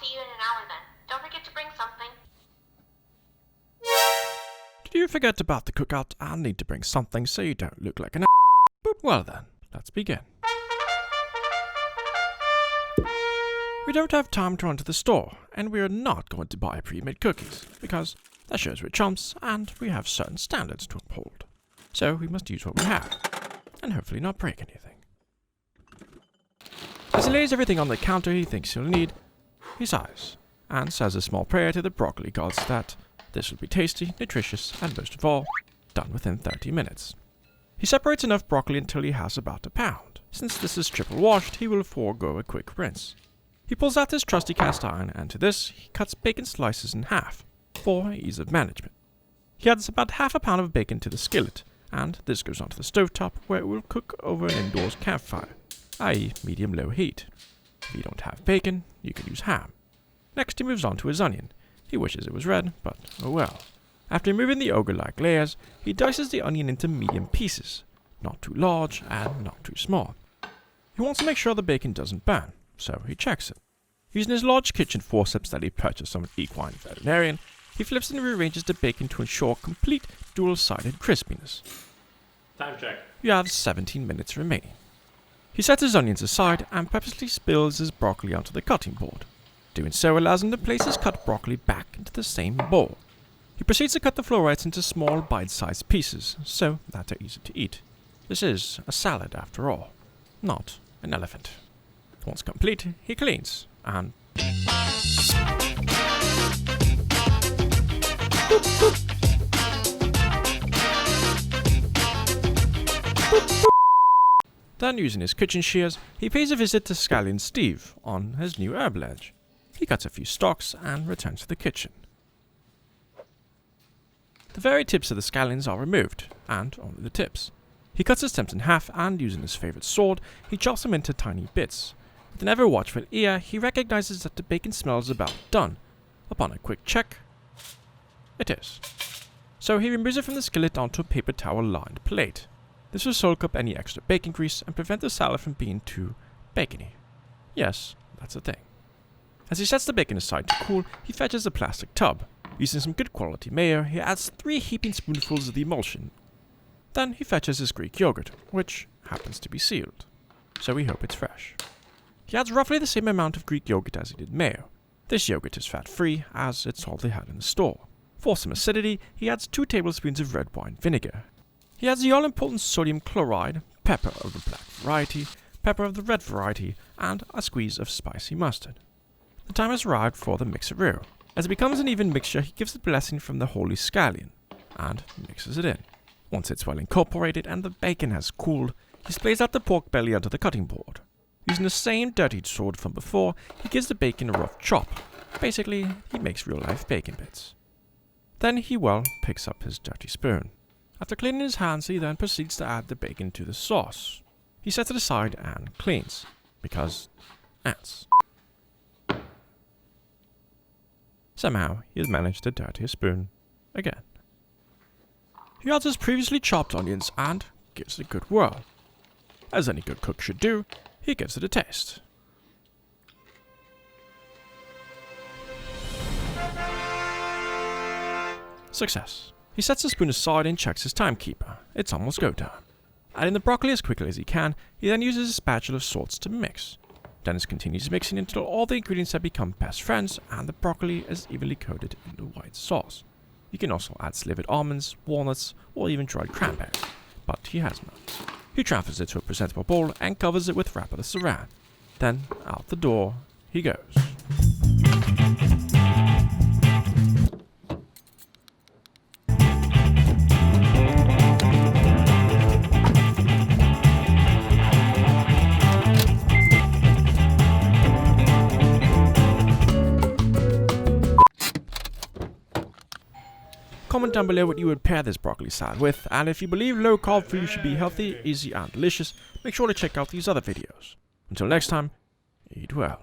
see you in an hour then. Don't forget to bring something. Did you forget about the cookout? I'll need to bring something so you don't look like an Well then, let's begin. We don't have time to run to the store, and we are not going to buy pre-made cookies, because that shows we're chumps, and we have certain standards to uphold. So we must use what we have, and hopefully not break anything. As he lays everything on the counter he thinks he'll need, he sighs, and says a small prayer to the broccoli gods that this will be tasty, nutritious, and most of all, done within 30 minutes. He separates enough broccoli until he has about a pound. Since this is triple washed, he will forego a quick rinse. He pulls out his trusty cast iron, and to this, he cuts bacon slices in half, for ease of management. He adds about half a pound of bacon to the skillet, and this goes onto the stovetop, where it will cook over an indoors campfire, i.e. medium-low heat. If you don't have bacon, you can use ham. Next he moves on to his onion. He wishes it was red, but oh well. After removing the ogre-like layers, he dices the onion into medium pieces, not too large and not too small. He wants to make sure the bacon doesn't burn, so he checks it. Using his large kitchen forceps that he purchased from an equine veterinarian, he flips and rearranges the bacon to ensure complete dual-sided crispiness. Time check. You have 17 minutes remaining. He sets his onions aside and purposely spills his broccoli onto the cutting board. Doing so allows him to place his cut broccoli back into the same bowl. He proceeds to cut the florets into small bite-sized pieces, so that they're easy to eat. This is a salad after all, not an elephant. Once complete, he cleans, and then, using his kitchen shears, he pays a visit to Scallion Steve on his new herb ledge. He cuts a few stalks and returns to the kitchen. The very tips of the scallions are removed, and only the tips. He cuts his stems in half, and using his favorite sword, he chops them into tiny bits. With an ever-watchful ear, he recognizes that the bacon smells about done. Upon a quick check, it is. So he removes it from the skillet onto a paper towel-lined plate. This will soak up any extra bacon grease and prevent the salad from being too bacony. Yes, that's a thing. As he sets the bacon aside to cool, he fetches a plastic tub. Using some good quality mayo, he adds 3 heaping spoonfuls of the emulsion. Then he fetches his Greek yogurt, which happens to be sealed, so we hope it's fresh. He adds roughly the same amount of Greek yogurt as he did mayo. This yogurt is fat-free, as it's all they had in the store. For some acidity, he adds 2 tablespoons of red wine vinegar. He adds the all-important sodium chloride, pepper of the black variety, pepper of the red variety, and a squeeze of spicy mustard. The time has arrived for the mixeroo. As it becomes an even mixture, he gives the blessing from the holy scallion, and mixes it in. Once it's well incorporated and the bacon has cooled, he splays out the pork belly onto the cutting board. Using the same dirtied sword from before, he gives the bacon a rough chop. Basically, he makes real-life bacon bits. Then he, picks up his dirty spoon. After cleaning his hands, he then proceeds to add the bacon to the sauce. He sets it aside and cleans, because ants. Somehow, he has managed to dirty his spoon again. He adds his previously chopped onions and gives it a good whirl. As any good cook should do, he gives it a taste. Success. He sets the spoon aside and checks his timekeeper. It's almost go time. Adding the broccoli as quickly as he can, he then uses a spatula of sorts to mix. Dennis continues mixing until all the ingredients have become best friends and the broccoli is evenly coated in the white sauce. You can also add slivered almonds, walnuts, or even dried cranberries, but he has none. He transfers it to a presentable bowl and covers it with wrapper saran. Then, out the door he goes. Comment down below what you would pair this broccoli salad with, and if you believe low-carb food should be healthy, easy and delicious, make sure to check out these other videos. Until next time, eat well.